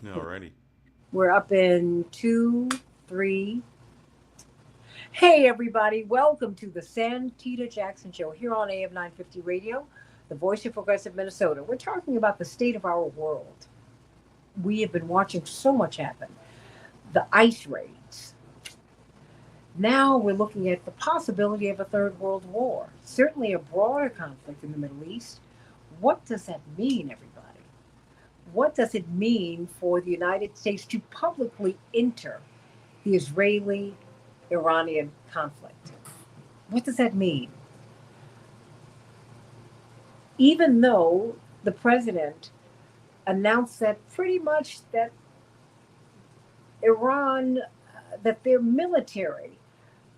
Alrighty. We're up in two, three. Hey, everybody. Welcome to the Santita Jackson Show here on AM 950 Radio, the voice of progressive Minnesota. We're talking about the state of our world. We have been watching so much happen. The ice raids. Now we're looking at the possibility of a third world war, certainly a broader conflict in the Middle East. What does that mean, everybody? What does it mean for the United States to publicly enter the Israeli Iranian conflict? What does that mean? Even though the president announced that pretty much that Iran, that their military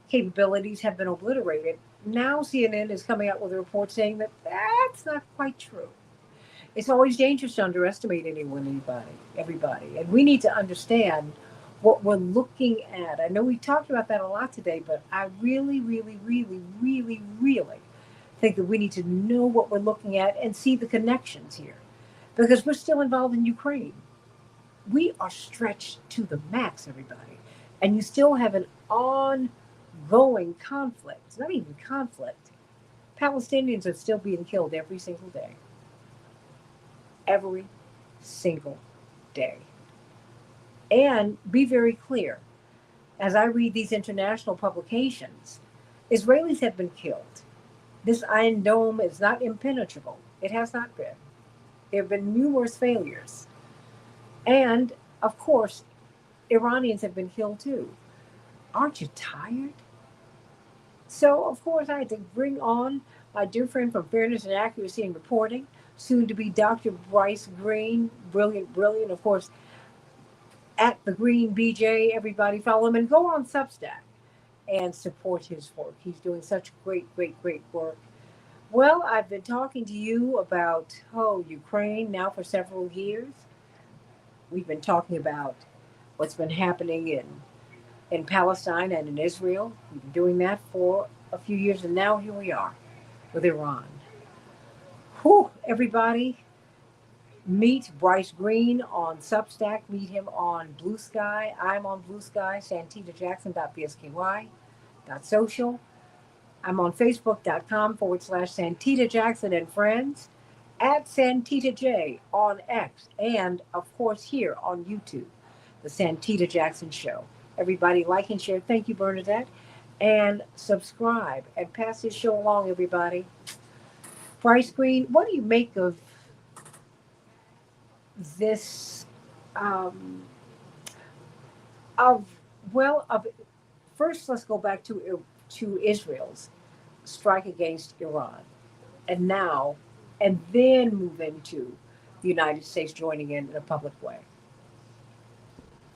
capabilities have been obliterated, now CNN is coming out with a report saying that that's not quite true. It's always dangerous to underestimate anyone, everybody. And we need to understand what we're looking at. I know we talked about that a lot today, but I really think that we need to know what we're looking at and see the connections here. Because we're still involved in Ukraine. We are stretched to the max, everybody. And you still have an ongoing conflict. It's not even conflict. Palestinians are still being killed every single day. Every single day. And be very clear, as I read these international publications, Israelis have been killed. This Iron Dome is not impenetrable. It has not been. There have been numerous failures. And, of course, Iranians have been killed too. Aren't you tired? So, of course, I had to bring on my dear friend from Fairness and Accuracy in Reporting, soon to be Dr. Bryce Green. Brilliant, brilliant. Of course, at the Green BJ, everybody follow him and go on Substack and support his work. He's doing such great work. Well, I've been talking to you about, Ukraine now for several years. We've been talking about what's been happening in Palestine and in Israel. We've been doing that for a few years, and now here we are with Iran. Whew, everybody, meet Bryce Green on Substack. Meet him on Blue Sky. I'm on Blue Sky, santitajackson.bsky.social. I'm on facebook.com/Santita Jackson and friends, at Santita J on X, and of course here on YouTube, the Santita Jackson Show. Everybody like and share. Thank you, Bernadette. And subscribe and pass this show along, everybody. Bryce Green, what do you make this um, of of first let's go back to Israel's strike against Iran, and now and then move into the United States joining in a public way.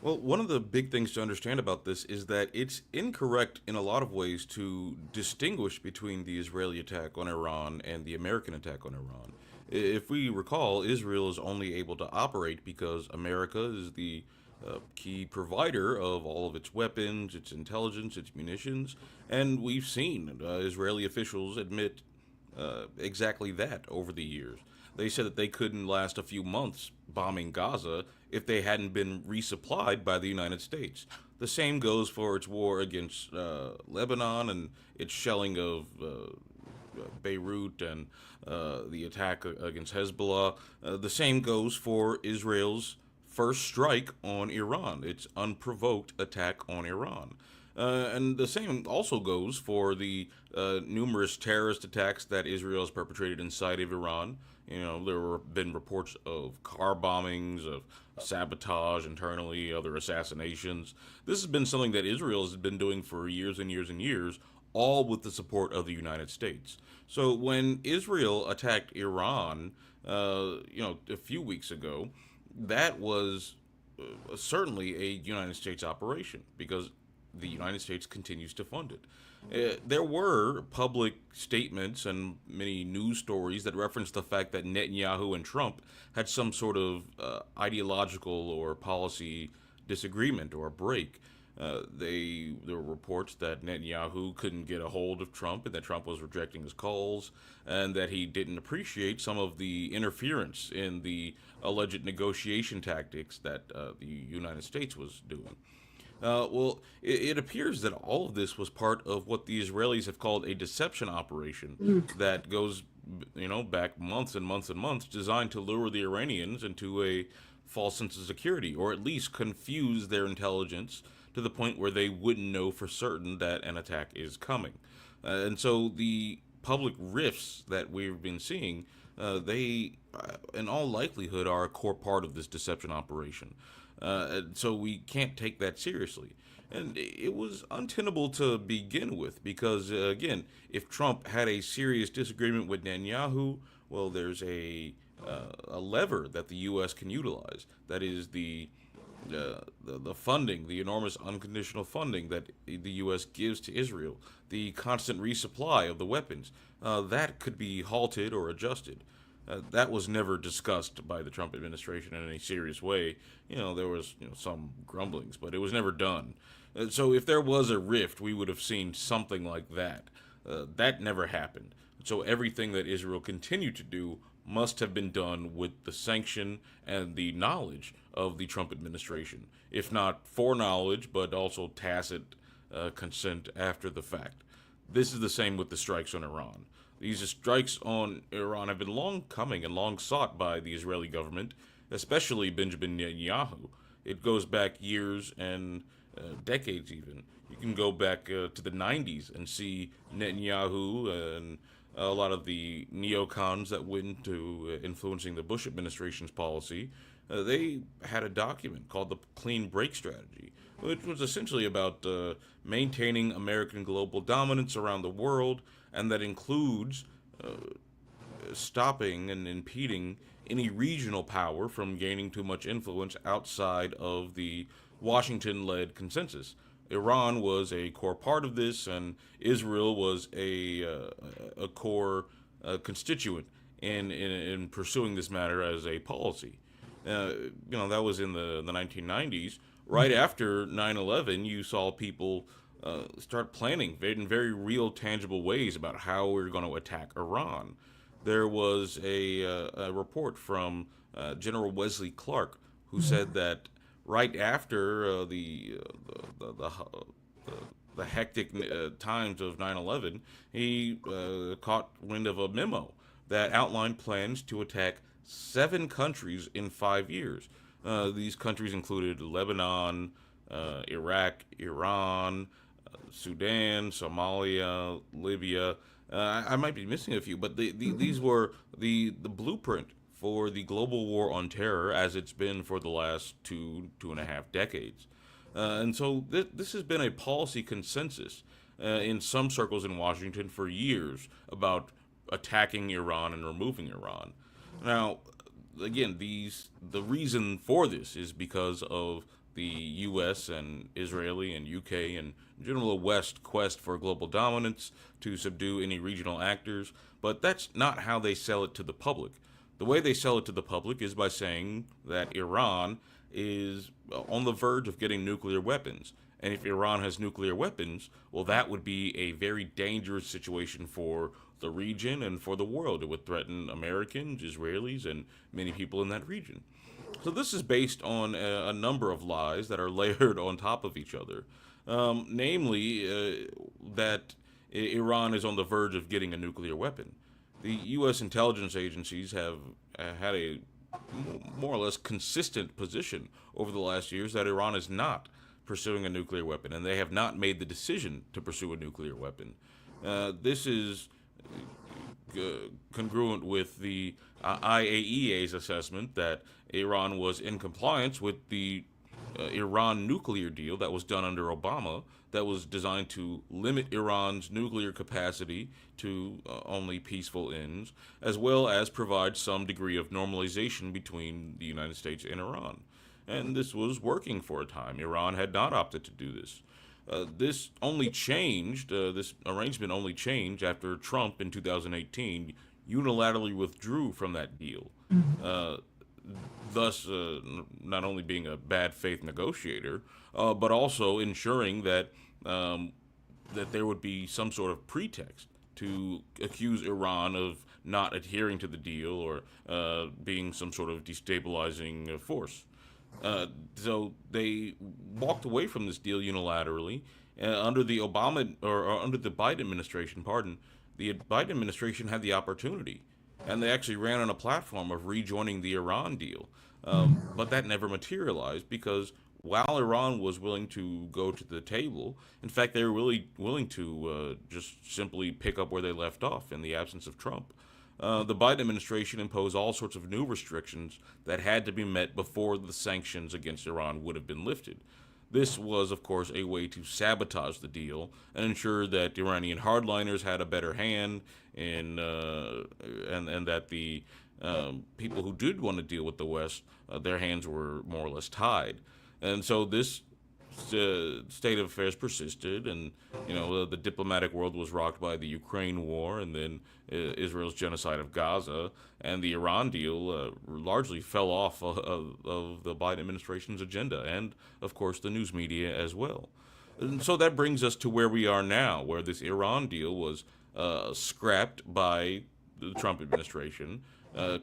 Well, one of the big things to understand about this is that it's incorrect in a lot of ways to distinguish between the Israeli attack on Iran and the American attack on Iran. If we recall, Israel is only able to operate because America is the key provider of all of its weapons, its intelligence, its munitions, and we've seen Israeli officials admit exactly that over the years. They said that they couldn't last a few months bombing Gaza if they hadn't been resupplied by the United States. The same goes for its war against Lebanon and its shelling of Beirut and the attack against Hezbollah. The same goes for Israel's first strike on Iran, its unprovoked attack on Iran. And the same also goes for the numerous terrorist attacks that Israel has perpetrated inside of Iran. You know, there have been reports of car bombings, of sabotage internally, other assassinations. This has been something that Israel has been doing for years and years and years, all with the support of the United States. So when Israel attacked Iran, a few weeks ago, that was certainly a United States operation because the United States continues to fund it. There were public statements and many news stories that referenced the fact that Netanyahu and Trump had some sort of ideological or policy disagreement or break. There were reports that Netanyahu couldn't get a hold of Trump, and that Trump was rejecting his calls, and that he didn't appreciate some of the interference in the alleged negotiation tactics that the United States was doing. It appears that all of this was part of what the Israelis have called a deception operation Mm. that goes, back months and months and months, designed to lure the Iranians into a false sense of security, or at least confuse their intelligence to the point where they wouldn't know for certain that an attack is coming. And so the public rifts that we've been seeing, in all likelihood, are a core part of this deception operation. And so we can't take that seriously. And it was untenable to begin with because, again, if Trump had a serious disagreement with Netanyahu, well, there's a lever that the U.S. can utilize. That is the funding, the enormous unconditional funding that the U.S. gives to Israel, the constant resupply of the weapons. That could be halted or adjusted. That was never discussed by the Trump administration in any serious way. There was some grumblings, but it was never done. So if there was a rift, we would have seen something like that. That never happened. So everything that Israel continued to do must have been done with the sanction and the knowledge of the Trump administration, if not foreknowledge, but also tacit consent after the fact. This is the same with the strikes on Iran. These strikes on Iran have been long coming and long sought by the Israeli government, especially Benjamin Netanyahu. It goes back years and decades even. You can go back to the 90s and see Netanyahu and a lot of the neocons that went into influencing the Bush administration's policy. They had a document called the Clean Break Strategy, which was essentially about maintaining American global dominance around the world, and that includes stopping and impeding any regional power from gaining too much influence outside of the Washington led consensus. Iran was a core part of this, and Israel was a core constituent in pursuing this matter as a policy. That was in the 1990s. Right after 9/11, you saw people start planning in very real, tangible ways about how we're going to attack Iran. There was a report from General Wesley Clark who said that right after the hectic times of 9/11, he caught wind of a memo that outlined plans to attack 7 countries in 5 years. These countries included Lebanon, Iraq, Iran, Sudan, Somalia, Libya. I might be missing a few, but these were the blueprint for the global war on terror as it's been for the last 2.5 decades. And so this has been a policy consensus in some circles in Washington for years about attacking Iran and removing Iran. Now, again, the reason for this is because of the U.S. and Israeli and UK and general West quest for global dominance to subdue any regional actors, but that's not how they sell it to the public. The way they sell it to the public is by saying that Iran is on the verge of getting nuclear weapons. And if Iran has nuclear weapons, well, that would be a very dangerous situation for the region and for the world. It would threaten Americans, Israelis, and many people in that region. So this is based on a number of lies that are layered on top of each other. Namely, that Iran is on the verge of getting a nuclear weapon. The U.S. intelligence agencies have had a more or less consistent position over the last years that Iran is not pursuing a nuclear weapon, and they have not made the decision to pursue a nuclear weapon. This is congruent with the IAEA's assessment that Iran was in compliance with the Iran nuclear deal that was done under Obama, that was designed to limit Iran's nuclear capacity to only peaceful ends, as well as provide some degree of normalization between the United States and Iran. And this was working for a time. Iran had not opted to do this. This arrangement only changed after Trump in 2018 unilaterally withdrew from that deal. Uh, thus not only being a bad faith negotiator, but also ensuring that um, that there would be some sort of pretext to accuse Iran of not adhering to the deal or being some sort of destabilizing force. So they walked away from this deal unilaterally under the Obama or under the Biden administration. Pardon, the Biden administration had the opportunity, and they actually ran on a platform of rejoining the Iran deal. But that never materialized because while Iran was willing to go to the table, in fact, they were really willing to just simply pick up where they left off in the absence of Trump. The Biden administration imposed all sorts of new restrictions that had to be met before the sanctions against Iran would have been lifted. This was, of course, a way to sabotage the deal and ensure that Iranian hardliners had a better hand in, and that the people who did want to deal with the West, their hands were more or less tied. And so this state of affairs persisted, and the diplomatic world was rocked by the Ukraine war, and then Israel's genocide of Gaza, and the Iran deal largely fell off of the Biden administration's agenda, and of course the news media as well. And so that brings us to where we are now, where this Iran deal was scrapped by the Trump administration,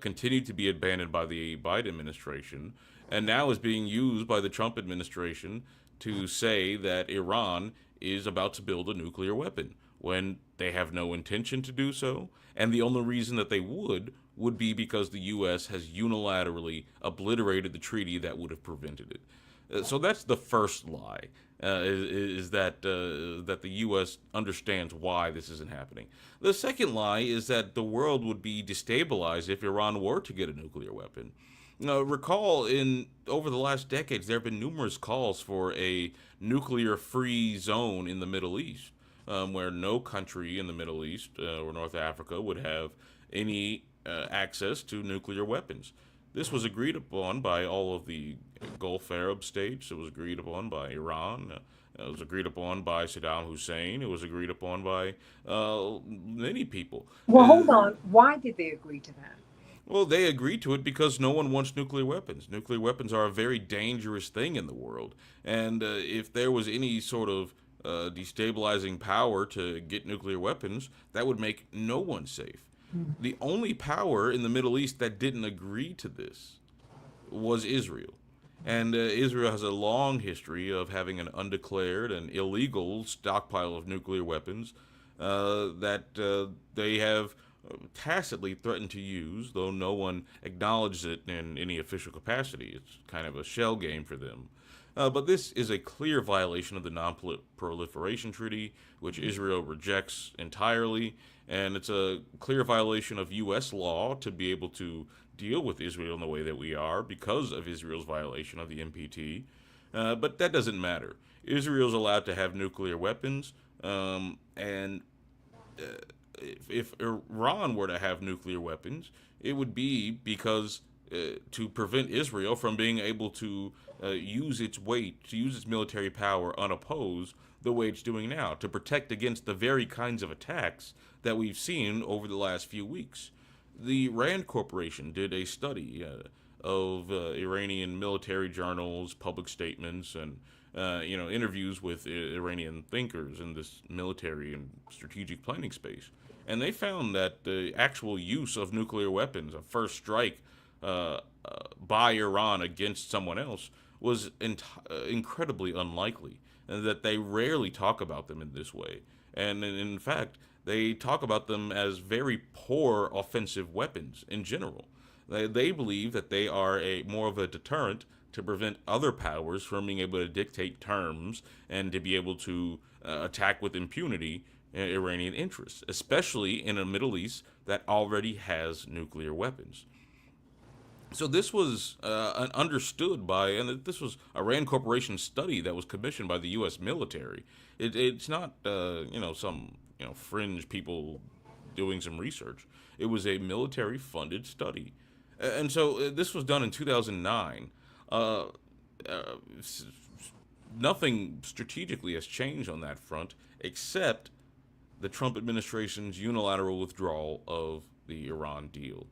continued to be abandoned by the Biden administration, and now is being used by the Trump administration to say that Iran is about to build a nuclear weapon when they have no intention to do so. And the only reason that they would be because the U.S. has unilaterally obliterated the treaty that would have prevented it. So that's the first lie, is that the U.S. understands why this isn't happening. The second lie is that the world would be destabilized if Iran were to get a nuclear weapon. Now, recall in over the last decades, there have been numerous calls for a nuclear-free zone in the Middle East, where no country in the Middle East or North Africa would have any access to nuclear weapons. This was agreed upon by all of the Gulf Arab states. It was agreed upon by Iran. It was agreed upon by Saddam Hussein. It was agreed upon by many people. Well, hold on. Why did they agree to that? Well, they agreed to it because no one wants nuclear weapons. Nuclear weapons are a very dangerous thing in the world. And if there was any sort of destabilizing power to get nuclear weapons, that would make no one safe. The only power in the Middle East that didn't agree to this was Israel. And Israel has a long history of having an undeclared and illegal stockpile of nuclear weapons that they have tacitly threatened to use, though no one acknowledges it in any official capacity. It's kind of a shell game for them. But this is a clear violation of the Non-Proliferation Treaty, which Israel rejects entirely, and it's a clear violation of U.S. law to be able to deal with Israel in the way that we are because of Israel's violation of the NPT. But that doesn't matter. Israel's allowed to have nuclear weapons, and if Iran were to have nuclear weapons, it would be because to prevent Israel from being able to use its weight, to use its military power unopposed the way it's doing now, to protect against the very kinds of attacks that we've seen over the last few weeks. The Rand Corporation did a study of Iranian military journals, public statements, and interviews with Iranian thinkers in this military and strategic planning space. And they found that the actual use of nuclear weapons, a first strike by Iran against someone else, was incredibly unlikely, and that they rarely talk about them in this way. And in fact, they talk about them as very poor offensive weapons in general. They believe that they are more of a deterrent to prevent other powers from being able to dictate terms and to be able to attack with impunity Iranian interests, especially in a Middle East that already has nuclear weapons. So this was understood by, and this was a Rand Corporation study that was commissioned by the U.S. military. It's not, some fringe people doing some research. It was a military-funded study, and so this was done in 2009. Uh, uh, Nothing strategically has changed on that front, except the Trump administration's unilateral withdrawal of the Iran deal.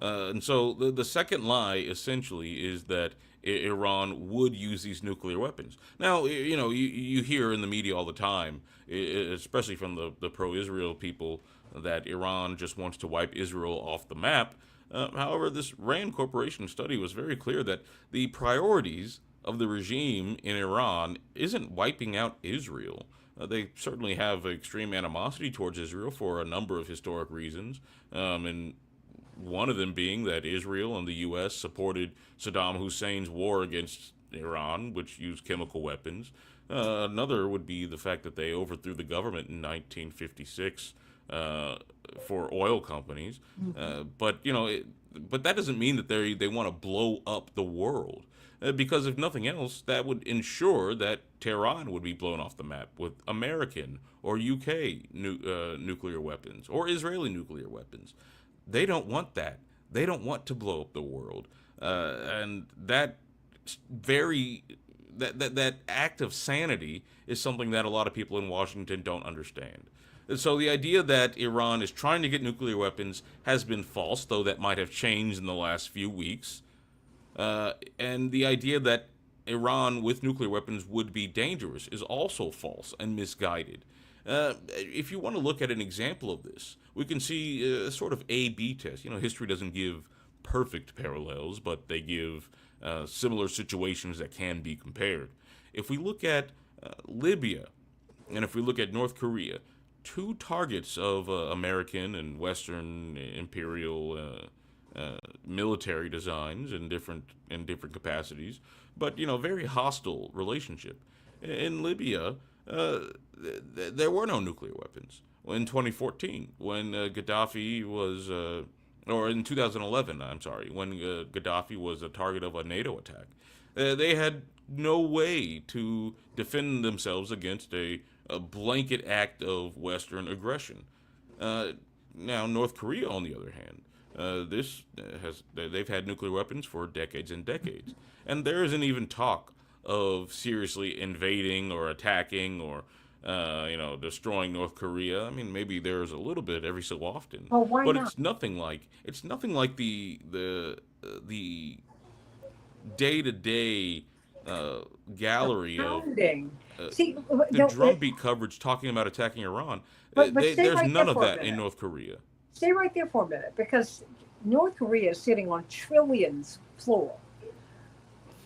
And so the second lie essentially is that Iran would use these nuclear weapons. Now, you hear in the media all the time, especially from the pro-Israel people, that Iran just wants to wipe Israel off the map. However, this RAND Corporation study was very clear that the priorities of the regime in Iran isn't wiping out Israel. They certainly have extreme animosity towards Israel for a number of historic reasons, and one of them being that Israel and the U.S. supported Saddam Hussein's war against Iran, which used chemical weapons. Another would be the fact that they overthrew the government in 1956 uh, for oil companies. But that doesn't mean that they want to blow up the world. Because if nothing else, that would ensure that Tehran would be blown off the map with American or UK nuclear weapons or Israeli nuclear weapons. They don't want that. They don't want to blow up the world, and very that act of sanity is something that a lot of people in Washington don't understand. And so the idea that Iran is trying to get nuclear weapons has been false, though that might have changed in the last few weeks. And the idea that Iran with nuclear weapons would be dangerous is also false and misguided. If you want to look at an example of this, we can see a sort of A/B test. History doesn't give perfect parallels, but they give similar situations that can be compared. If we look at Libya, and if we look at North Korea, two targets of American and Western imperial military designs in different capacities, but very hostile relationship. In Libya, there were no nuclear weapons in 2014 when Gaddafi was, or in 2011, I'm sorry, when Gaddafi was a target of a NATO attack. They had no way to defend themselves against a blanket act of Western aggression. Uh, Now, North Korea, on the other hand, this has they've had nuclear weapons for decades and decades, and there isn't even talk of seriously invading or attacking or destroying North Korea. I mean, maybe there's a little bit every so often, Well, why but not? it's nothing like the day to day The gallery of pounding. uh, See, the no, drumbeat coverage talking about attacking Iran. but stay There's right there none of for a that in minute. North Korea. Stay right there for a minute because North Korea is sitting on trillions, plural,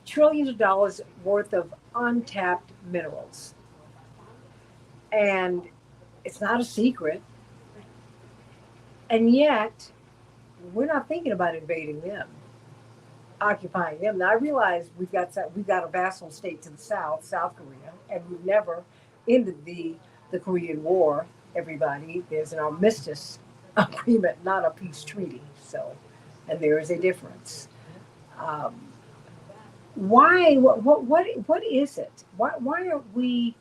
trillions of dollars worth of untapped minerals. And it's not a secret. And yet, we're not thinking about invading them, occupying them. Now, I realize we've got a vassal state to the south, South Korea, and we've never ended the Korean War. Everybody, there's an armistice agreement, not a peace treaty. So, and there is a difference. Um, why? What is it? Why are we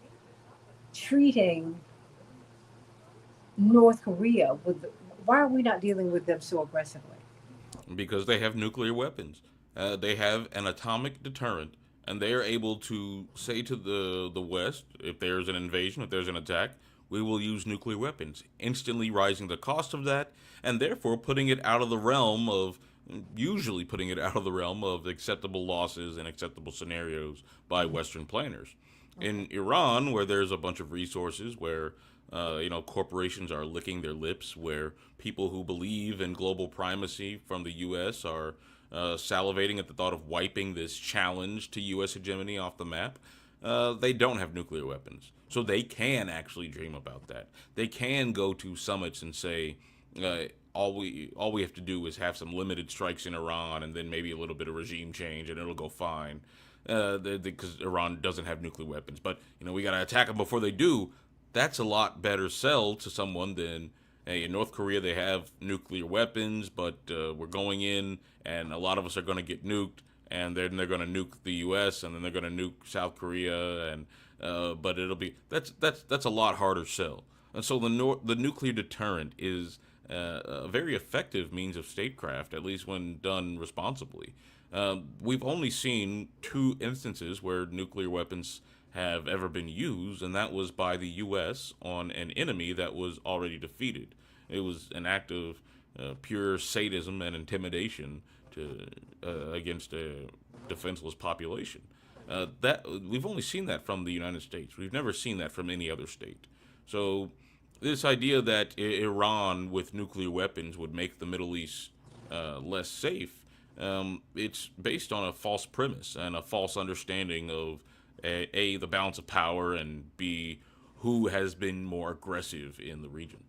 treating North Korea with? Why are we not dealing with them so aggressively? Because they have nuclear weapons. They have an atomic deterrent, and they are able to say to the West, if there's an invasion, if there's an attack, we will use nuclear weapons, instantly rising the cost of that, and therefore usually putting it out of the realm of acceptable losses and acceptable scenarios by Western planners. Okay. In Iran, where there's a bunch of resources, where corporations are licking their lips, where people who believe in global primacy from the U.S. are salivating at the thought of wiping this challenge to U.S. hegemony off the map, they don't have nuclear weapons. So they can actually dream about that. They can go to summits and say, all we have to do is have some limited strikes in Iran and then maybe a little bit of regime change and it'll go fine. Because Iran doesn't have nuclear weapons, but we got to attack them before they do. That's a lot better sell to someone than, hey, in North Korea they have nuclear weapons, but we're going in and a lot of us are going to get nuked, and then they're going to nuke the U.S. and then they're going to nuke South Korea, and but it'll be that's a lot harder sell. And so the nuclear deterrent is a very effective means of statecraft, at least when done responsibly. We've only seen two instances where nuclear weapons have ever been used, and that was by the U.S. on an enemy that was already defeated. It was an act of pure sadism and intimidation to against a defenseless population. That we've only seen that from the United States. We've never seen that from any other state. So this idea that Iran with nuclear weapons would make the Middle East less safe, it's based on a false premise and a false understanding of the balance of power, and b, who has been more aggressive in the region.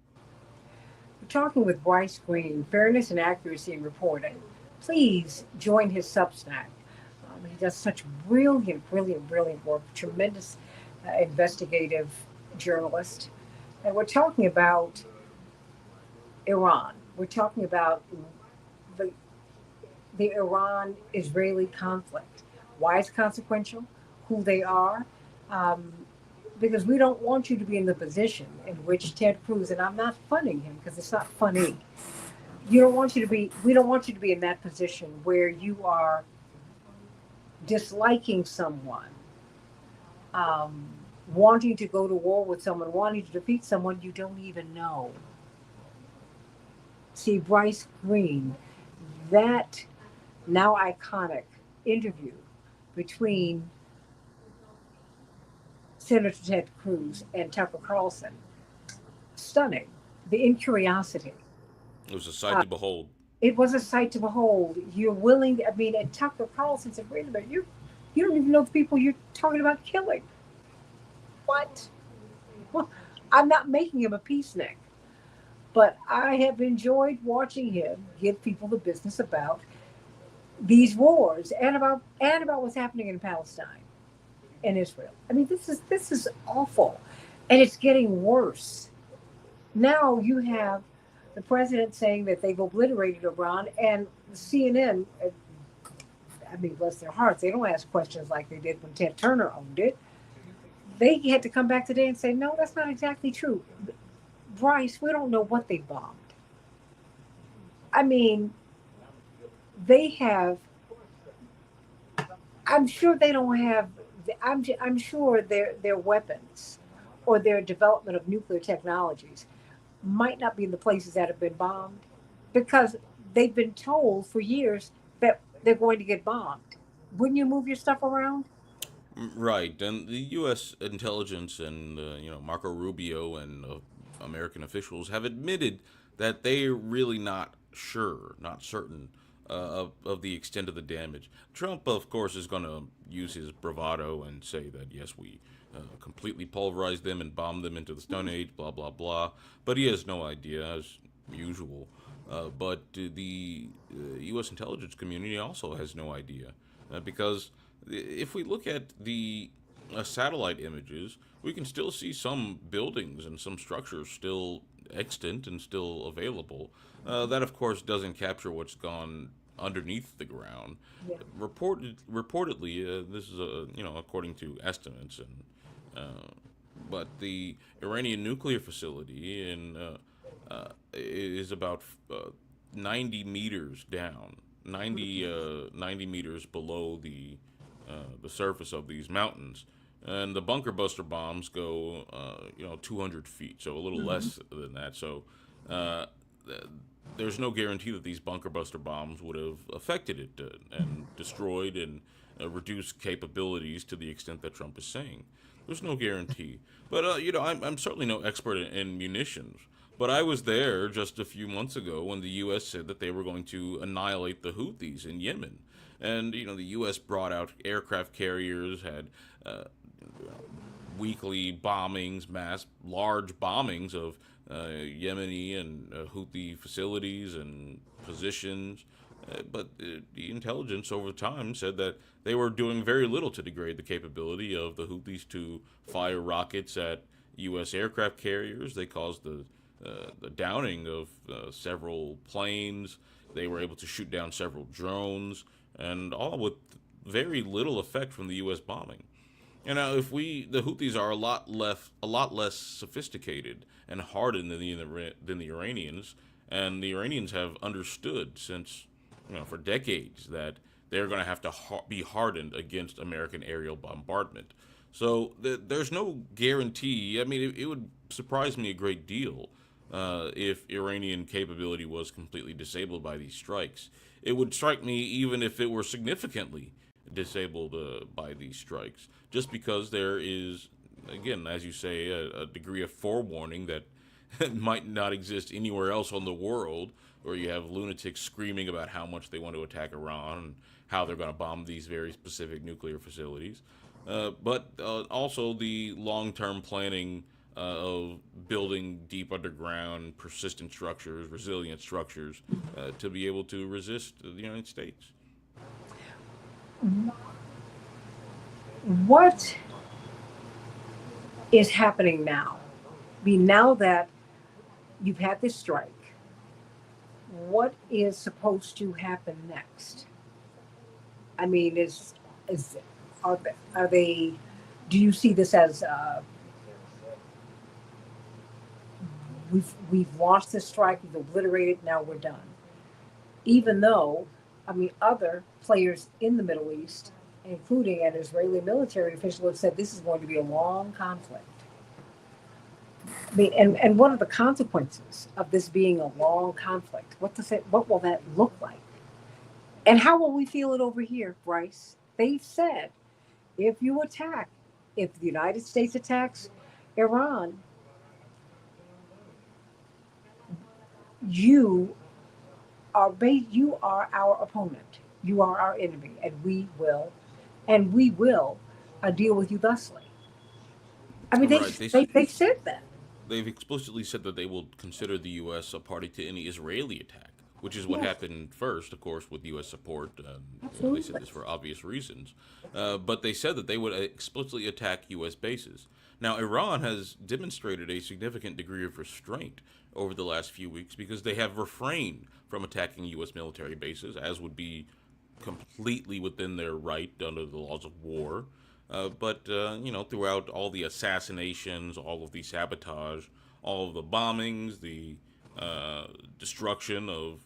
We're talking with Bryce Green, Fairness and Accuracy in Reporting. Please join his Substack. He does such brilliant work, tremendous investigative journalist. And we're talking about Iran. We're talking about the, the Iran Israeli conflict, why it's consequential, who they are. Um, because we don't want you to be in the position in which Ted Cruz, and I'm not funning him because it's not funny. We don't want you to be in that position where you are disliking someone, um, wanting to go to war with someone, wanting to defeat someone you don't even know. See, Bryce Green, that now iconic interview between Senator Ted Cruz and Tucker Carlson, stunning. The incuriosity. It was a sight Uh, to behold. it was a sight to behold. You're willing, I mean, and Tucker Carlson said, wait a minute, you don't even know the people you're talking about killing. What? Well, I'm not making him a peacenik, but I have enjoyed watching him give people the business about these wars and about what's happening in Palestine and Israel. I mean, this is awful, and it's getting worse. Now you have the president saying that they've obliterated Iran, and CNN. I mean, bless their hearts, they don't ask questions like they did when Ted Turner owned it. They had to come back today and say, no, that's not exactly true. Bryce, we don't know what they bombed. I mean, they have. I'm sure they don't have. I'm sure their weapons or their development of nuclear technologies might not be in the places that have been bombed because they've been told for years that they're going to get bombed. Wouldn't you move your stuff around? Right, and the U.S. intelligence and Marco Rubio and American officials have admitted that they're really not sure, not certain of the extent of the damage. Trump, of course, is going to use his bravado and say that yes, we completely pulverized them and bombed them into the Stone Age, blah blah blah. But he has no idea, as usual. But the U.S. intelligence community also has no idea because if we look at the satellite images, we can still see some buildings and some structures still extant and still available. That, of course, doesn't capture what's gone underneath the ground. Yeah. Reportedly, this is according to estimates, and but the Iranian nuclear facility is about 90 meters down, 90 meters below the surface of these mountains. And the bunker buster bombs go, 200 feet, so a little Mm-hmm. less than that. So uh, th- there's no guarantee that these bunker buster bombs would have affected it and destroyed and reduced capabilities to the extent that Trump is saying. There's no guarantee. But, I'm certainly no expert in munitions. But I was there just a few months ago when the U.S. said that they were going to annihilate the Houthis in Yemen. And, the U.S. brought out aircraft carriers, had uh, weekly bombings, mass large bombings of Yemeni and Houthi facilities and positions. But the intelligence over time said that they were doing very little to degrade the capability of the Houthis to fire rockets at U.S. aircraft carriers. They caused the downing of several planes. They were able to shoot down several drones, and all with very little effect from the U.S. bombing. You know, if the Houthis are a lot less sophisticated and hardened than the Iranians, and the Iranians have understood since for decades that they're going to have to be hardened against American aerial bombardment. So there's no guarantee. I mean, it would surprise me a great deal if Iranian capability was completely disabled by these strikes. It would strike me even if it were significantly disabled by these strikes, just because there is, again, as you say, a degree of forewarning that might not exist anywhere else on the world, where you have lunatics screaming about how much they want to attack Iran and how they're going to bomb these very specific nuclear facilities. But also the long term planning of building deep underground, persistent structures, resilient structures to be able to resist the United States. What is happening now? I mean, now that you've had this strike, what is supposed to happen next? I mean, is are they? Do you see this as we've launched this strike, we've obliterated, now we're done? Even though, I mean, other players in the Middle East, including an Israeli military official, have said this is going to be a long conflict. I mean, and what are the consequences of this being a long conflict? What will that look like? And how will we feel it over here, Bryce? They've said if you attack, if the United States attacks Iran, you you are our opponent. You are our enemy, and we will deal with you thusly. I mean, Right. they said that. They've explicitly said that they will consider the U.S. a party to any Israeli attack, which is what Yes, happened first, of course, with U.S. support. They said absolutely. this for obvious reasons. But they said that they would explicitly attack U.S. bases. Now, Iran has demonstrated a significant degree of restraint over the last few weeks because they have refrained from attacking U.S. military bases, as would be completely within their right under the laws of war. But throughout all the assassinations, all of the sabotage, all of the bombings, the destruction of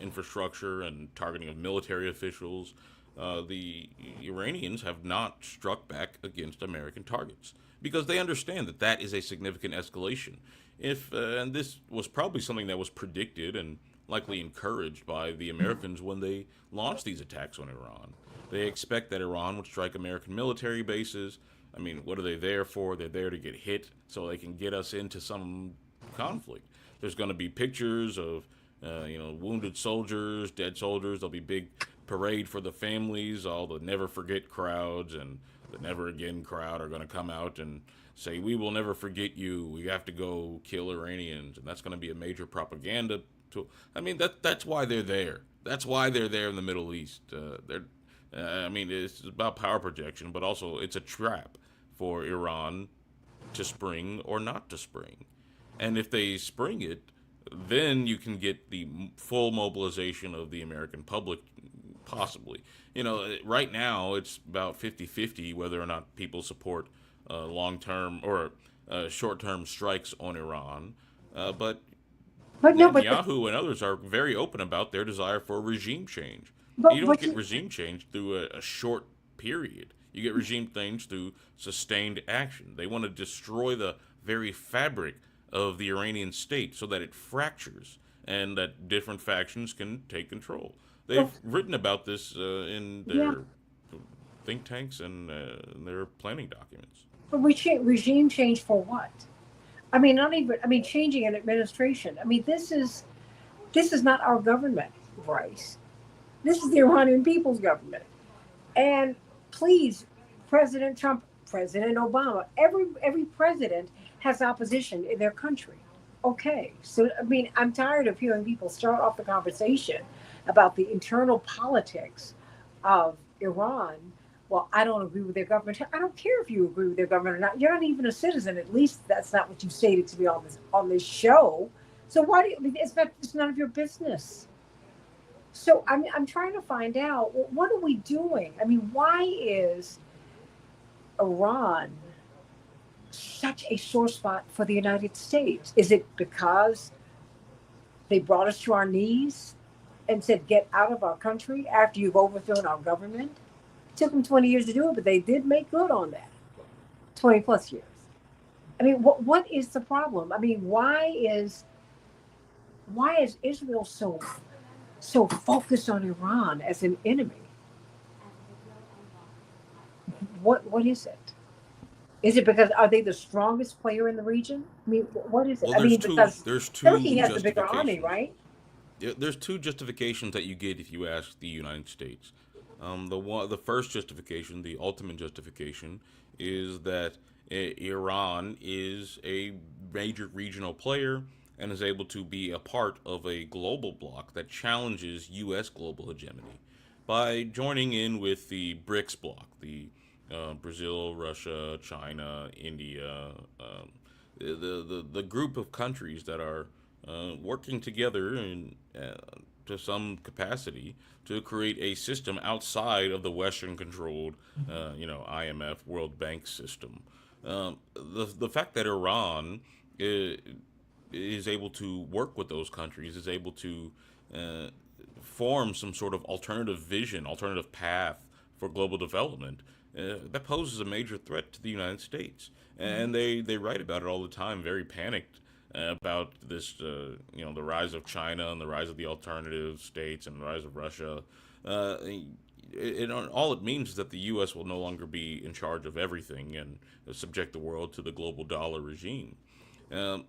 infrastructure and targeting of military officials, the Iranians have not struck back against American targets because they understand that that is a significant escalation. If and this was probably something that was predicted and likely encouraged by the Americans when they launched these attacks on Iran. They expect that Iran would strike American military bases. I mean, what are they there for? They're there to get hit so they can get us into some conflict. There's going to be pictures of, wounded soldiers, dead soldiers. There'll be big parade for the families. All the never forget crowds and the never again crowd are going to come out and say, "We will never forget you. We have to go kill Iranians," and that's going to be a major propaganda tool. I mean, that's why they're there. That's why they're there in the Middle East. I mean, it's about power projection, but also it's a trap for Iran to spring or not to spring. And if they spring it, then you can get the full mobilization of the American public, possibly. Right now it's about 50-50 whether or not people support long term or short term strikes on Iran. But But no, Netanyahu and others are very open about their desire for regime change. You don't but get regime change through a short period. You get regime change through sustained action. They want to destroy the very fabric of the Iranian state so that it fractures and that different factions can take control. They've but written about this in yeah, their think tanks and their planning documents. but regime change for what? I mean, not even. I mean, changing an administration. I mean, this is not our government, Bryce. This is the Iranian people's government. And please, President Trump, President Obama, every president has opposition in their country. Okay, so I mean, I'm tired of hearing people start off the conversation about the internal politics of Iran. Well, I don't agree with their government. I don't care if you agree with their government or not. You're not even a citizen. At least that's not what you stated to me on this show. So why do you? I mean, it's none of your business. So I'm trying to find out, what are we doing? I mean, why is Iran such a sore spot for the United States? Is it because they brought us to our knees and said, get out of our country after you've overthrown our government? It took them 20 years to do it, but they did make good on that. 20 plus years. I mean, what is the problem? I mean, why is Israel so focused on Iran as an enemy? What is it? Is it because are they the strongest player in the region? I mean, what is it? Well, I mean, because there's Turkey two has the bigger army, justifications. right? Yeah, there's two justifications that you get if you ask the United States. The first justification, the ultimate justification, is that Iran is a major regional player and is able to be a part of a global bloc that challenges U.S. global hegemony by joining in with the BRICS bloc, the Brazil, Russia, China, India, the group of countries that are working together in to some capacity to create a system outside of the Western controlled, IMF World Bank system. The fact that Iran is able to work with those countries, is able to uh, form some sort of alternative vision, alternative path for global development, that poses a major threat to the United States. And they write about it all the time, very panicked about this, the rise of China and the rise of the alternative states and the rise of Russia. All it means is that the U.S. will no longer be in charge of everything and subject the world to the global dollar regime. Um,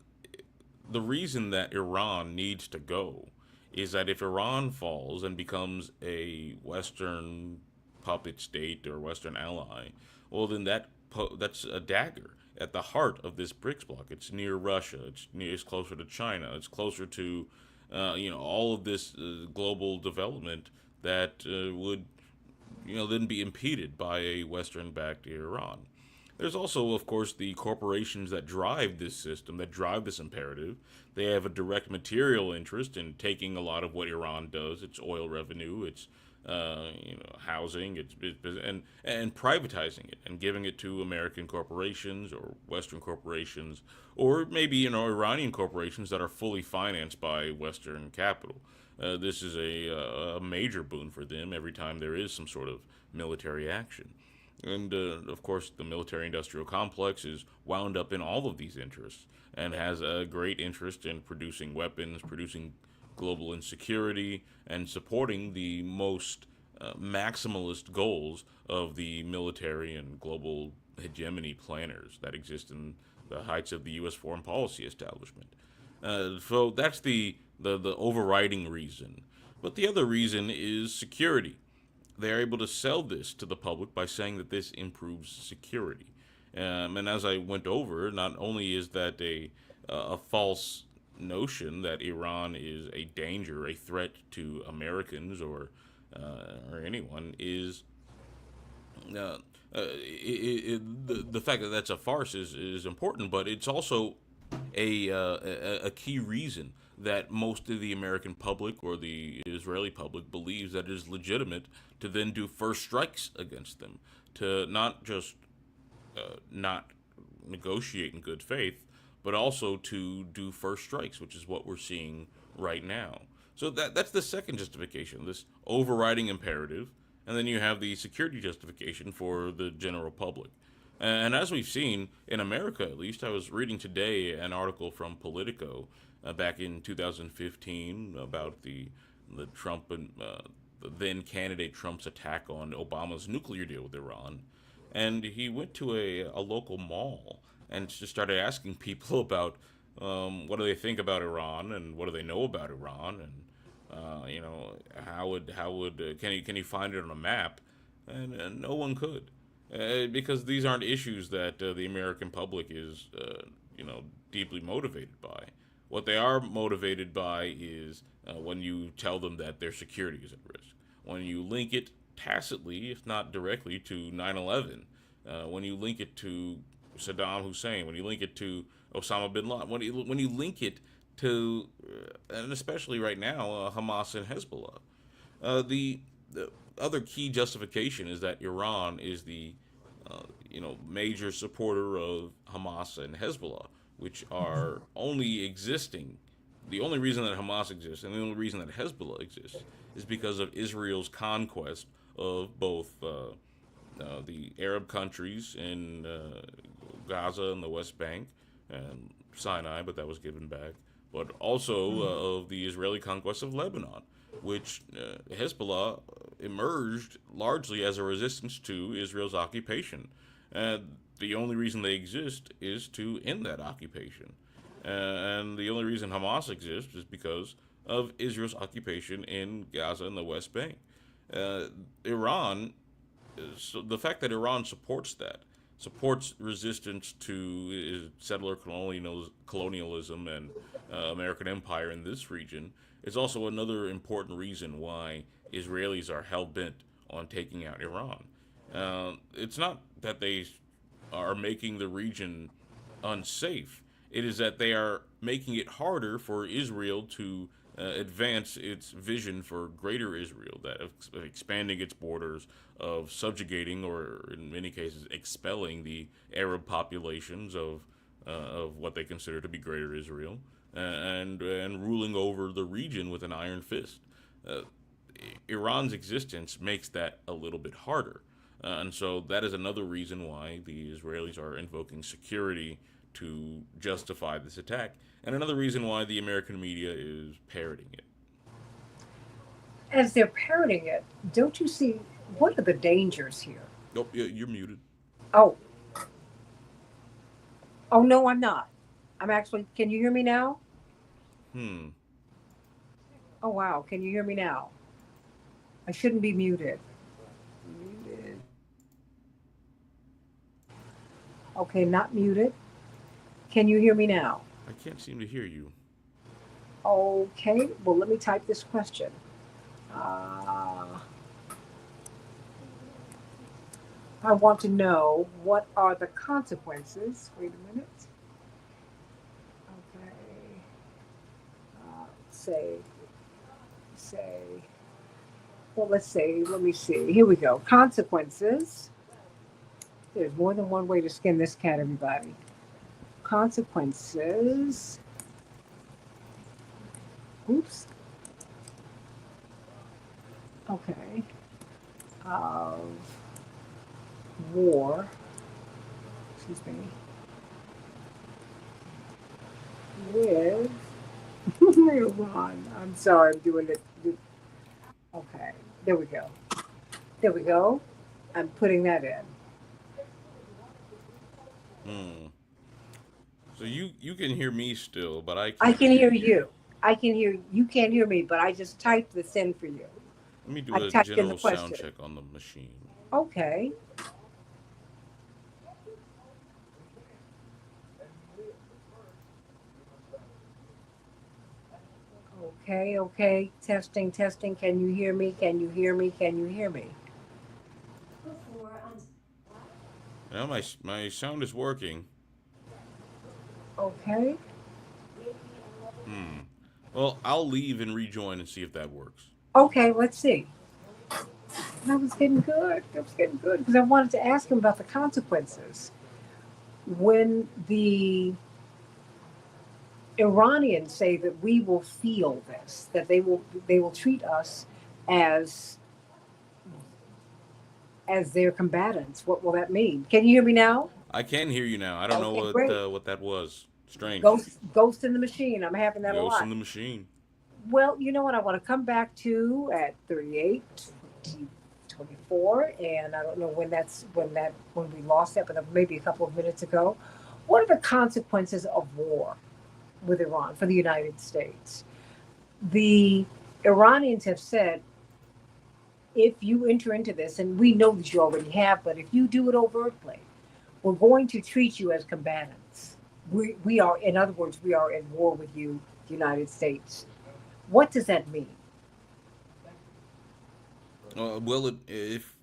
the reason that Iran needs to go is that if Iran falls and becomes a Western puppet state or Western ally, well, then that's a dagger at the heart of this BRICS bloc. It's near Russia. It's closer to China. It's closer to, all of this global development that would, then be impeded by a Western-backed Iran. There's also, of course, the corporations that drive this system, that drive this imperative. They have a direct material interest in taking a lot of what Iran does, its oil revenue, its housing, and privatizing it and giving it to American corporations or Western corporations, or maybe Iranian corporations that are fully financed by Western capital. This is a major boon for them every time there is some sort of military action. And of course, the military industrial complex is wound up in all of these interests and has a great interest in producing weapons, producing global insecurity, and supporting the most maximalist goals of the military and global hegemony planners that exist in the heights of the U.S. foreign policy establishment. So that's the overriding reason. But the other reason is security. They're able to sell this to the public by saying that this improves security. And as I went over, not only is that a false notion that Iran is a danger, a threat to Americans or anyone, is the fact that that's a farce is important, but it's also a key reason that most of the American public or the Israeli public believes that it is legitimate to then do first strikes against them, to not just not negotiate in good faith, but also to do first strikes, which is what we're seeing right now. So that's the second justification, this overriding imperative, and then you have the security justification for the general public. And as we've seen in America, at least, I was reading today an article from Politico back in 2015 about the Trump and the then candidate Trump's attack on Obama's nuclear deal with Iran, and he went to a local mall and just started asking people about what do they think about Iran and what do they know about Iran and how would can you find it on a map, and no one could, because these aren't issues that the American public is deeply motivated by. What they are motivated by is when you tell them that their security is at risk. When you link it tacitly, if not directly, to 9/11, when you link it to Saddam Hussein, when you link it to Osama bin Laden, when you link it to, and especially right now, Hamas and Hezbollah. The other key justification is that Iran is the major supporter of Hamas and Hezbollah, which are only existing. The only reason that Hamas exists and the only reason that Hezbollah exists is because of Israel's conquest of both the Arab countries in Gaza and the West Bank, and Sinai, but that was given back. But also Mm. of the Israeli conquest of Lebanon, which Hezbollah emerged largely as a resistance to Israel's occupation. And the only reason they exist is to end that occupation. And the only reason Hamas exists is because of Israel's occupation in Gaza and the West Bank. Uh, Iran, so the fact that Iran supports that, supports resistance to settler colonialism and American empire in this region, is also another important reason why Israelis are hell bent on taking out Iran. It's not that they are making the region unsafe. It is that they are making it harder for Israel to advance its vision for greater Israel, that of expanding its borders, of subjugating or in many cases expelling the Arab populations of what they consider to be greater Israel, and ruling over the region with an iron fist. Uh, Iran's existence makes that a little bit harder. And so that is another reason why the Israelis are invoking security to justify this attack, and another reason why the American media is parroting it. As they're parroting it, don't you see what are the dangers here? Oh, yeah, you're muted. Oh, oh no, I'm not. I'm actually. Can you hear me now? Hmm. Oh wow, can you hear me now? I shouldn't be muted. Muted. Okay, not muted. Can you hear me now? I can't seem to hear you. Okay, well, let me type this question. Uh, I want to know what are the consequences. Wait a minute. Okay. Say, say, well, let's say, let me see. Here we go. Consequences. There's more than one way to skin this cat, everybody. Consequences. Oops. Okay. Of war. Excuse me. With Iran. I'm sorry, I'm doing it. Okay. There we go. There we go. I'm putting that in. Hmm. So you can hear me still, but I I can't can hear hear you. you. I can hear you. Can't hear me, but I just typed this in for you. Let me I do a typed in the general sound question. check on the machine. Okay. Okay. Okay. Testing. Testing. Can you hear me? Can you hear me? Can you hear me? Now my sound is working. Okay. Hmm. Well, I'll leave and rejoin and see if that works. Okay. Let's see. That was getting good. That was getting good because I wanted to ask him about the consequences when the Iranians say that we will feel this, that they will treat us as as their combatants. What will that mean? Can you hear me now? I can hear you now. I don't know Okay, great. what that was. Strange. Ghost in the machine. I'm having that a Ghost in lot. the machine. Well, you know what? I want to come back to at 38, 24, and I don't know when we lost that, but maybe a couple of minutes ago. What are the consequences of war with Iran for the United States? The Iranians have said if you enter into this, and we know that you already have, but if you do it overtly, we're going to treat you as combatants. We are, in other words, we are at war with you, the United States. What does that mean? Well, if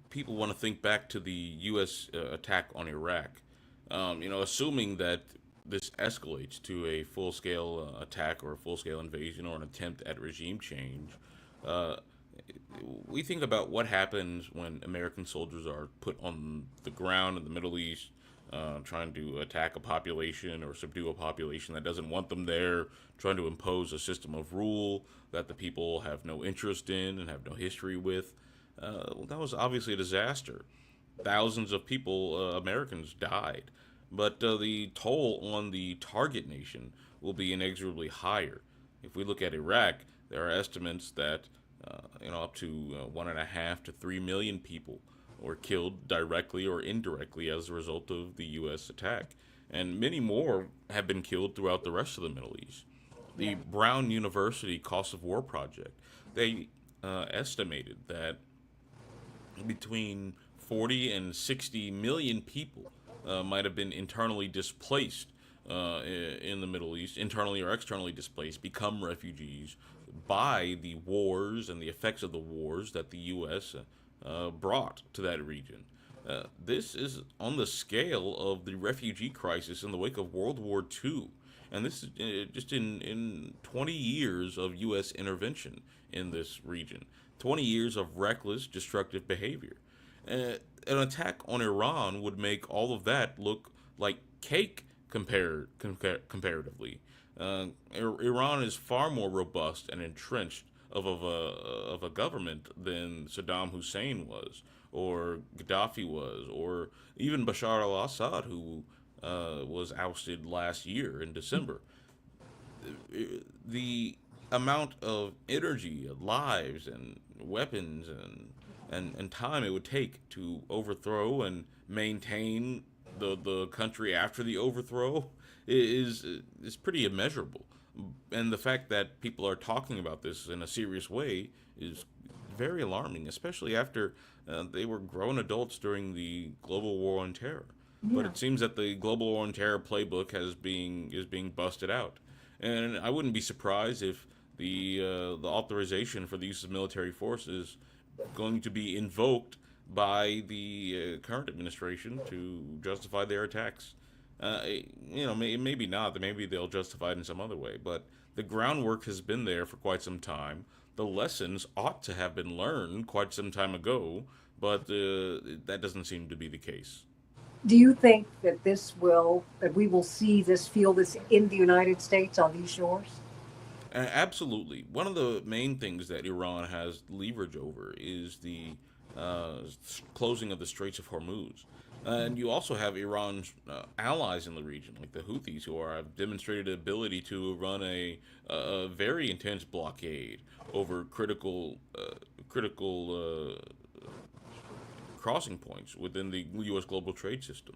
people want to think back to the U.S. Attack on Iraq, assuming that this escalates to a full-scale attack or a full-scale invasion or an attempt at regime change, uh, we think about what happens when American soldiers are put on the ground in the Middle East, trying to attack a population or subdue a population that doesn't want them there, trying to impose a system of rule that the people have no interest in and have no history with. Well, that was obviously a disaster. Thousands of people, Americans, died. but the toll on the target nation will be inexorably higher. If we look at Iraq, there are estimates that up to 1.5 to 3 million people were killed directly or indirectly as a result of the U.S. attack, and many more have been killed throughout the rest of the Middle East. The Yeah. Brown University Cost of War Project, they estimated that between 40 and 60 million people might have been internally displaced in the Middle East, internally or externally displaced, become refugees by the wars and the effects of the wars that the U.S. Brought to that region. This is on the scale of the refugee crisis in the wake of World War II. And this is just in 20 years of U.S. intervention in this region, 20 years of reckless, destructive behavior. An attack on Iran would make all of that look like cake comparatively. Iran is far more robust and entrenched of a government than Saddam Hussein was, or Gaddafi was, or even Bashar al Assad, who was ousted last year in December. The amount of energy, lives, and weapons and time it would take to overthrow and maintain the country after the overthrow is pretty immeasurable. And the fact that people are talking about this in a serious way is very alarming, especially after they were grown adults during the global war on terror. But Yeah. it seems that the global war on terror playbook is being busted out, and I wouldn't be surprised if the authorization for the use of military force is going to be invoked by the current administration to justify their attacks. Maybe not. Maybe they'll justify it in some other way. But the groundwork has been there for quite some time. The lessons ought to have been learned quite some time ago, but that doesn't seem to be the case. Do you think that that we will see this, feel this in the United States on these shores? Absolutely. One of the main things that Iran has leverage over is the closing of the Straits of Hormuz. And you also have Iran's allies in the region, like the Houthis, who have demonstrated ability to run a very intense blockade over critical crossing points within the U.S. global trade system.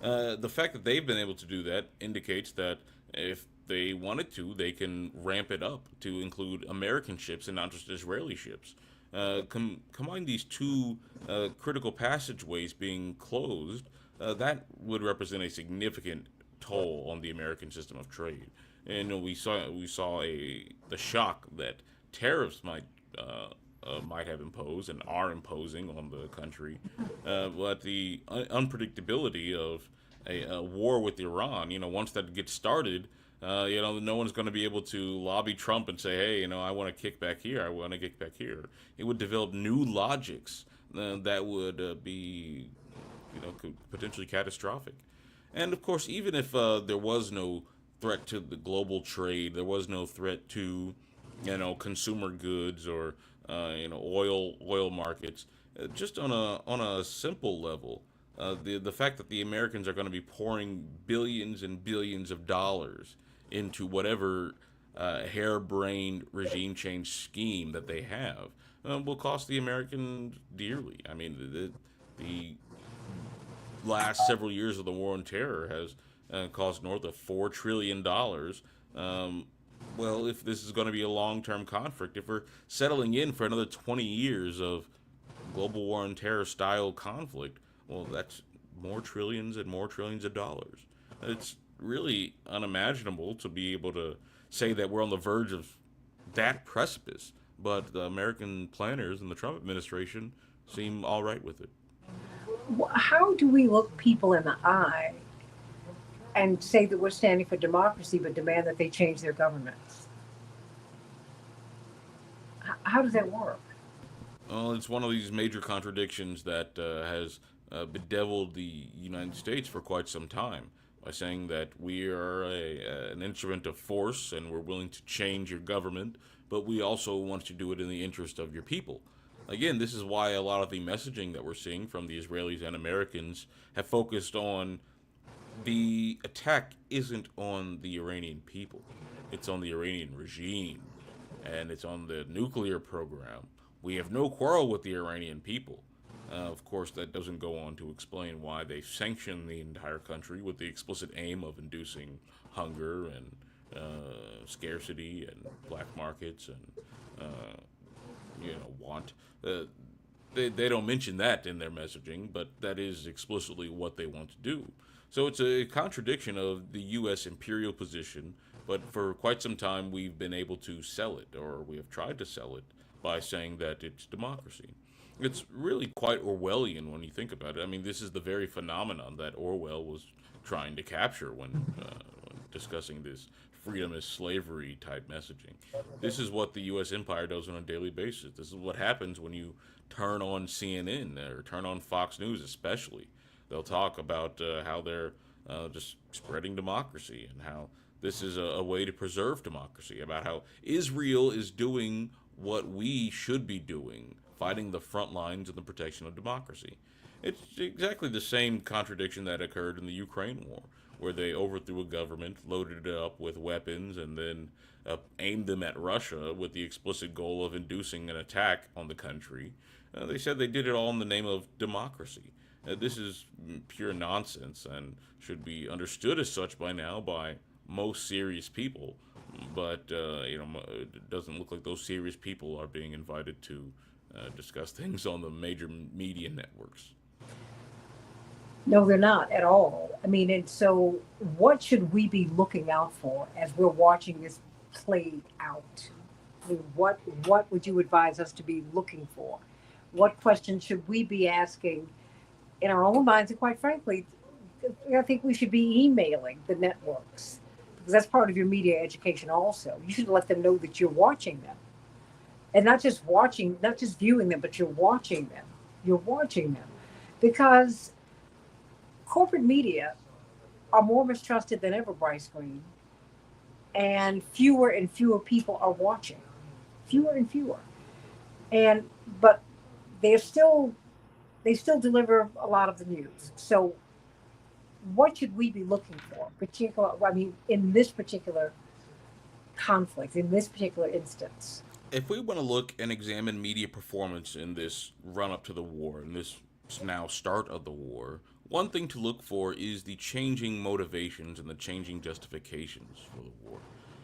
The fact that they've been able to do that indicates that if they wanted to, they can ramp it up to include American ships and not just Israeli ships. Combine these two critical passageways being closed, that would represent a significant toll on the American system of trade. And we saw the shock that tariffs might have imposed and are imposing on the country, but the unpredictability of a war with Iran, once that gets started, no one's going to be able to lobby Trump and say, hey, I want to kick back here, I want to kick back here. It would develop new logics that would be, potentially catastrophic. And of course, even if there was no threat to the global trade, there was no threat to, consumer goods or oil markets. Just on a simple level, the fact that the Americans are going to be pouring billions and billions of dollars into whatever harebrained regime change scheme that they have will cost the Americans dearly. I mean, the last several years of the war on terror has cost north of $4 trillion. Well, if this is going to be a long term conflict, if we're settling in for another 20 years of global war on terror style conflict, well, that's more trillions and more trillions of dollars. It's really unimaginable to be able to say that we're on the verge of that precipice, but the American planners and the Trump administration seem all right with it. How do we look people in the eye and say that we're standing for democracy but demand that they change their governments? How does that work? Well, it's one of these major contradictions that has bedeviled the United States for quite some time by saying that we are an instrument of force and we're willing to change your government, but we also want to do it in the interest of your people. Again, this is why a lot of the messaging that we're seeing from the Israelis and Americans have focused on the attack isn't on the Iranian people. It's on the Iranian regime, and it's on the nuclear program. We have no quarrel with the Iranian people. Of course, that doesn't go on to explain why they sanction the entire country with the explicit aim of inducing hunger and scarcity and black markets and want. Uh, they don't mention that in their messaging, but that is explicitly what they want to do. So it's a contradiction of the U.S. imperial position, but for quite some time we've been able to sell it, or we have tried to sell it, by saying that it's democracy. It's really quite Orwellian when you think about it. I mean, this is the very phenomenon that Orwell was trying to capture when discussing this freedom is slavery type messaging. This is what the U.S. empire does on a daily basis. This is what happens when you turn on CNN or turn on Fox News, especially. They'll talk about how they're just spreading democracy and how this is a way to preserve democracy, about how Israel is doing what we should be doing, fighting the front lines in the protection of democracy. It's exactly the same contradiction that occurred in the Ukraine war, where they overthrew a government, loaded it up with weapons, and then aimed them at Russia with the explicit goal of inducing an attack on the country. They said they did it all in the name of democracy. This is pure nonsense and should be understood as such by now by most serious people. But it doesn't look like those serious people are being invited to discuss things on the major media networks. No, they're not at all. I mean, and so what should we be looking out for as we're watching this play out? I mean, what would you advise us to be looking for? What questions should we be asking in our own minds? And quite frankly, I think we should be emailing the networks because that's part of your media education. Also, you should let them know that you're watching them, and not just watching, not just viewing them, but you're watching them. You're watching them because corporate media are more mistrusted than ever, Bryce Green, and fewer people are watching. Fewer and fewer. And but they're still they still deliver a lot of the news. So what should we be looking for? Particular I mean in this particular conflict, in this particular instance. If we want to look and examine media performance in this run up to the war, in this now start of the war, one thing to look for is the changing motivations and the changing justifications for the war.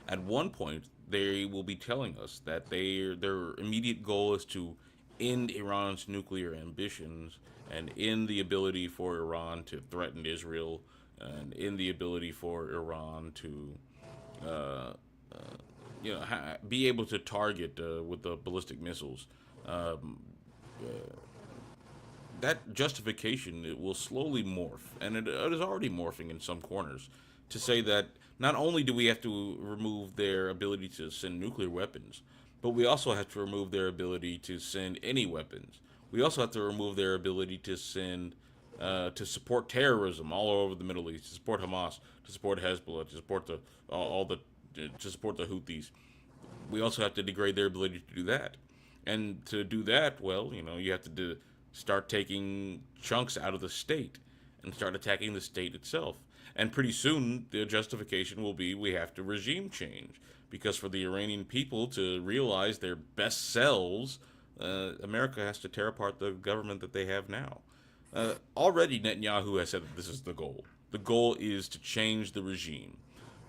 At one point, they will be telling us that their immediate goal is to end Iran's nuclear ambitions and end the ability for Iran to threaten Israel and end the ability for Iran to uh, be able to target with the ballistic missiles. Um, that justification it will slowly morph, and it is already morphing in some corners, to say that not only do we have to remove their ability to send nuclear weapons, but we also have to remove their ability to send any weapons. We also have to remove their ability to send to support terrorism all over the Middle East, to support Hamas, to support Hezbollah, to support the all the to support the Houthis. We also have to degrade their ability to do that. And to do that, well, you have to start taking chunks out of the state and start attacking the state itself. And pretty soon, the justification will be we have to regime change. Because for the Iranian people to realize their best selves, America has to tear apart the government that they have now. Already, Netanyahu has said that this is the goal. The goal is to change the regime.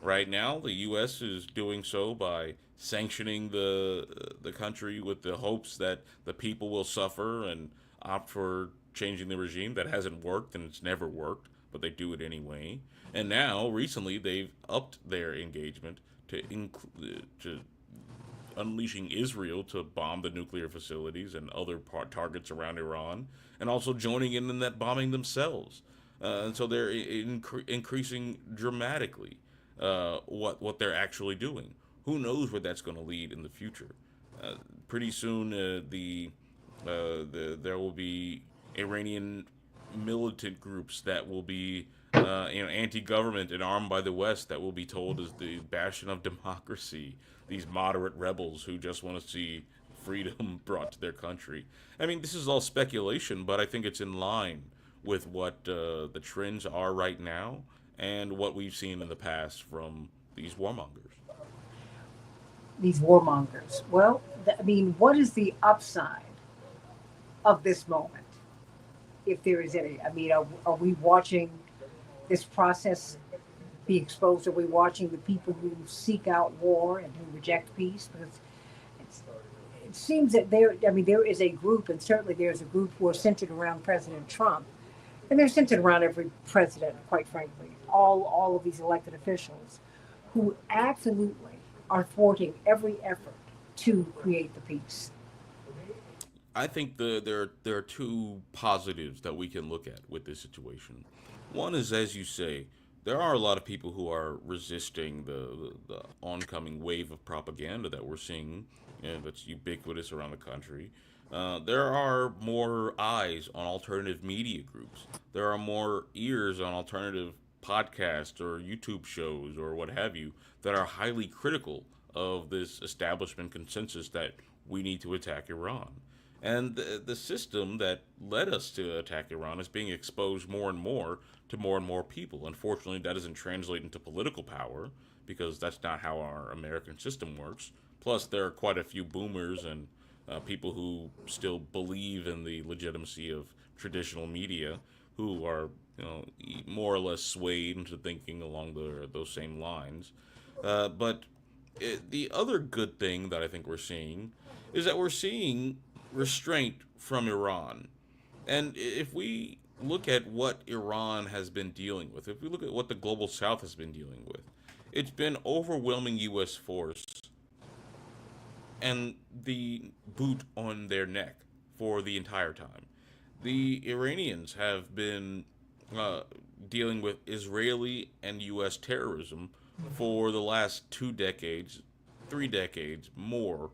Right now, the U.S. is doing so by sanctioning the country with the hopes that the people will suffer and opt for changing the regime. That hasn't worked and it's never worked, but they do it anyway. And now, recently, they've upped their engagement to unleashing Israel to bomb the nuclear facilities and other targets around Iran, and also joining in that bombing themselves. And so they're increasing dramatically what they're actually doing. Who knows where that's going to lead in the future? Uh, Pretty soon, there will be Iranian militant groups that will be anti-government and armed by the West that will be told as the bastion of democracy. These moderate rebels who just want to see freedom brought to their country. I mean, this is all speculation, but I think it's in line with what the trends are right now, and what we've seen in the past from these warmongers. These warmongers. Well, I mean, what is the upside of this moment, if there is any? I mean, are we watching this process be exposed? Are we watching the people who seek out war and who reject peace? Because it's, it seems that I mean, there is a group, and certainly there's a group who are centered around President Trump, and they're centered around every president, quite frankly, all of these elected officials, who absolutely are thwarting every effort to create the peace. I think there are two positives that we can look at with this situation. One is, as you say, there are a lot of people who are resisting the oncoming wave of propaganda that we're seeing, that's ubiquitous around the country. There are more eyes on alternative media groups. There are more ears on alternative podcasts or YouTube shows or what have you that are highly critical of this establishment consensus that we need to attack Iran. And the system that led us to attack Iran is being exposed more and more people. Unfortunately, that doesn't translate into political power because that's not how our American system works. Plus, there are quite a few boomers and people who still believe in the legitimacy of traditional media who are, more or less swayed into thinking along those same lines. But the other good thing that I think we're seeing is that we're seeing restraint from Iran. And if we look at what Iran has been dealing with, if we look at what the global south has been dealing with, it's been overwhelming U.S. force and the boot on their neck for the entire time. The Iranians have been uh, dealing with Israeli and U.S. terrorism for the last 2 decades, 3 decades, more.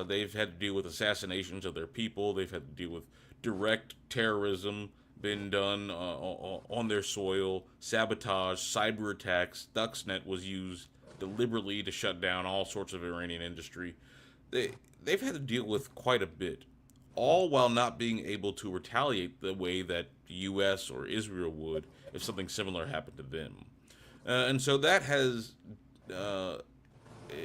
They've had to deal with assassinations of their people. They've had to deal with direct terrorism been done on their soil, sabotage, cyber attacks. Stuxnet was used deliberately to shut down all sorts of Iranian industry. They they've had to deal with quite a bit, all while not being able to retaliate the way that the U.S. or Israel would if something similar happened to them. And so that has uh,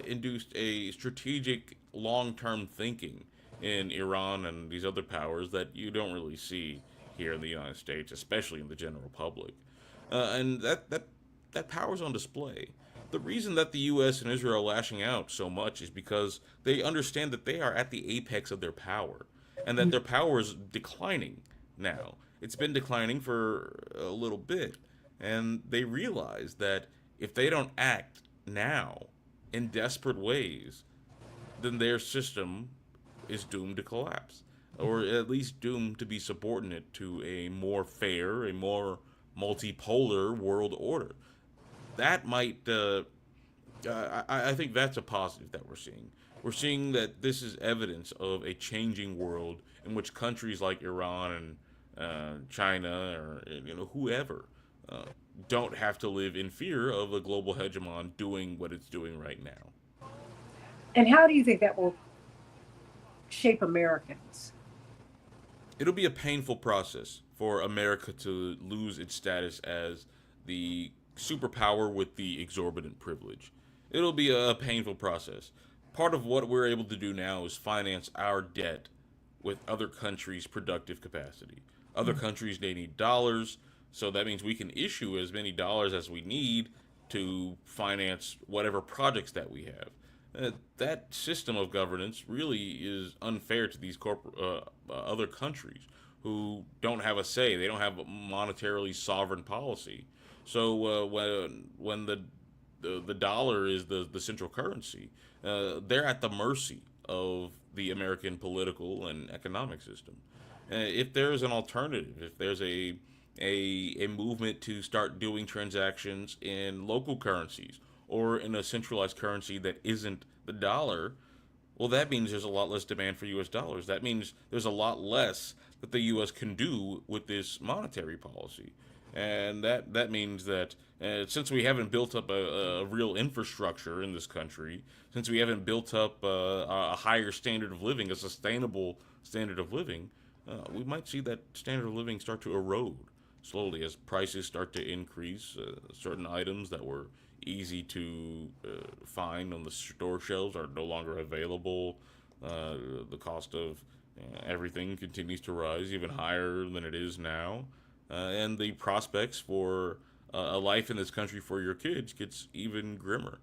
induced a strategic long term thinking in Iran and these other powers that you don't really see here in the United States, especially in the general public. And that power is on display. The reason that the U.S. and Israel are lashing out so much is because they understand that they are at the apex of their power and that their power is declining now. It's been declining for a little bit, and they realize that if they don't act now in desperate ways, then their system is doomed to collapse, or at least doomed to be subordinate to a more fair, a more multipolar world order. That might, I think that's a positive that we're seeing. We're seeing that this is evidence of a changing world in which countries like Iran and China or whoever uh, don't have to live in fear of a global hegemon doing what it's doing right now. And how do you think that will shape Americans? It'll be a painful process for America to lose its status as the superpower with the exorbitant privilege. It'll be a painful process. Part of what we're able to do now is finance our debt with other countries' productive capacity. Other countries, they need dollars, so that means we can issue as many dollars as we need to finance whatever projects that we have. That system of governance really is unfair to these other countries who don't have a say. They don't have a monetarily sovereign policy. So when the dollar is the central currency, they're at the mercy of the American political and economic system. If there's an alternative, if there's a movement to start doing transactions in local currencies or in a centralized currency that isn't the dollar, well, that means there's a lot less demand for U.S. dollars. That means there's a lot less that the U.S. can do with this monetary policy. And that means that since we haven't built up a real infrastructure in this country, since we haven't built up a higher standard of living, a sustainable standard of living, we might see that standard of living start to erode. slowly as prices start to increase. Certain items that were easy to find on the store shelves are no longer available. Uh, the cost of everything continues to rise even higher than it is now, and the prospects for a life in this country for your kids gets even grimmer.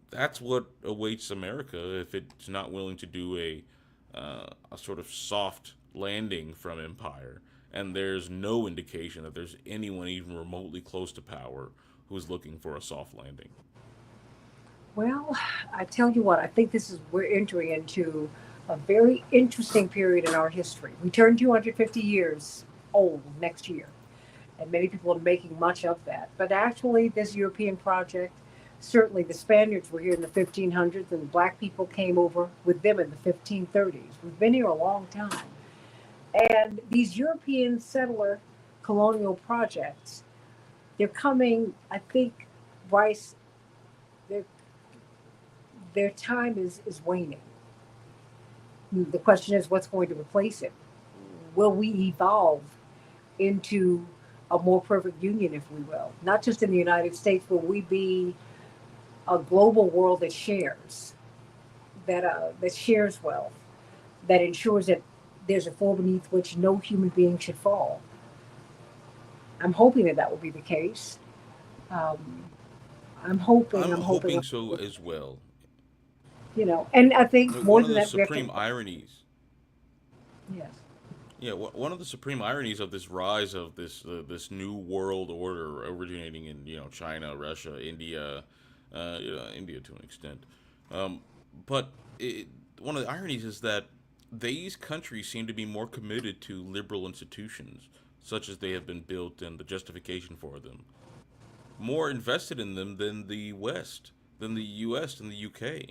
That's what awaits America if it's not willing to do a sort of soft landing from empire. And there's no indication that there's anyone even remotely close to power who's looking for a soft landing. Well, I tell you what, I think this is we're entering into a very interesting period in our history. We turn 250 years old next year, and many people are making much of that. But actually, this European project, certainly the Spaniards were here in the 1500s, and black people came over with them in the 1530s. We've been here a long time. And these European settler colonial projects, they're coming, I think, Bryce, their, their time is waning. The question is what's going to replace it? Will we evolve into a more perfect union, if we will? Not just in the United States, will we be a global world that shares, that shares wealth, that ensures that there's a floor beneath which no human being should fall? I'm hoping that that will be the case. Um, I'm hoping, I'm I'm hoping, hoping so as well. and I think more One of than the that, we have to, supreme ironies, yes. yeah, one of the supreme ironies of this rise of this new world order originating in China, Russia, India, India to an extent, um, but one of the ironies is that these countries seem to be more committed to liberal institutions, such as they have been built and the justification for them, more invested in them than the West, than the U.S. and the U.K.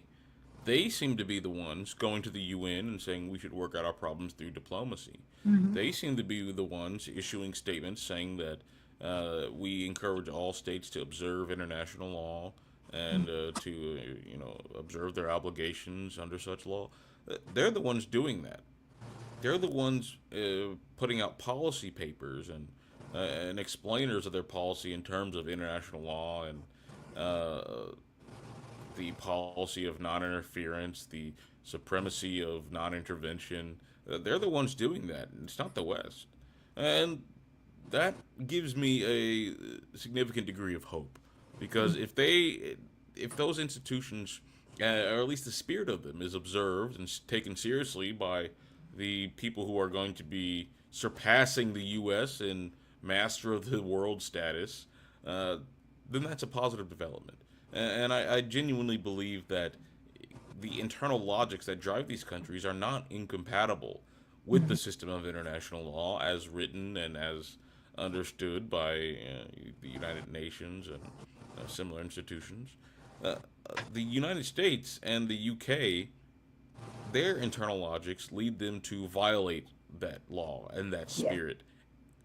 They seem to be the ones going to the UN and saying we should work out our problems through diplomacy. Hmm. They seem to be the ones issuing statements saying that we encourage all states to observe international law and to observe their obligations under such law. They're the ones doing that. They're the ones putting out policy papers and explainers of their policy in terms of international law and uh, the policy of non-interference, the supremacy of non-intervention. They're the ones doing that. It's not the West, and that gives me a significant degree of hope because if those institutions, or at least the spirit of them, is observed and taken seriously by the people who are going to be surpassing the U.S. in master of the world status, uh, then that's a positive development. And I genuinely believe that the internal logics that drive these countries are not incompatible with the system of international law as written and as understood by the United Nations and similar institutions. The United States and the UK, their internal logics lead them to violate that law and that Yeah. spirit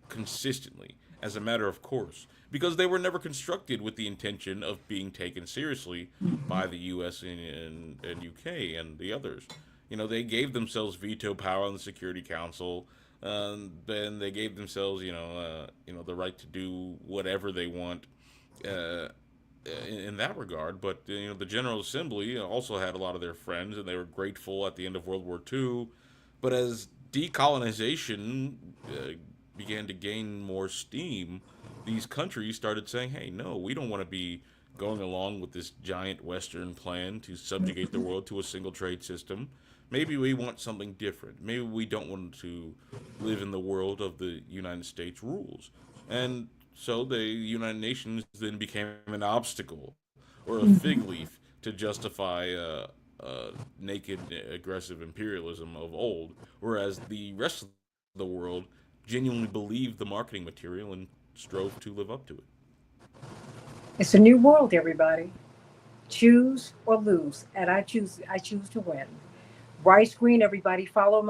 consistently as a matter of course because they were never constructed with the intention of being taken seriously by the US and UK and the others. They gave themselves veto power on the Security Council. Then they gave themselves, the right to do whatever they want uh, in that regard. But the General Assembly also had a lot of their friends, and they were grateful at the end of World War II. But as decolonization began to gain more steam, these countries started saying, "Hey, no, we don't want to be going along with this giant Western plan to subjugate the world to a single trade system. Maybe we want something different. Maybe we don't want to live in the world of the United States rules." And so the United Nations then became an obstacle or a fig leaf to justify naked, aggressive imperialism of old, whereas the rest of the world genuinely believed the marketing material and strove to live up to it. It's a new world, everybody. Choose or lose, and I choose to win. Bryce Green, everybody, follow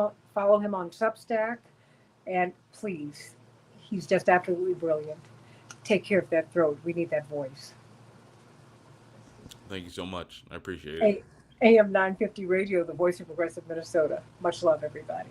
him on Substack, and please, he's just absolutely brilliant. Take care of that throat. We need that voice. Thank you so much. I appreciate it. A- AM 950 Radio, the voice of progressive Minnesota. Much love, everybody.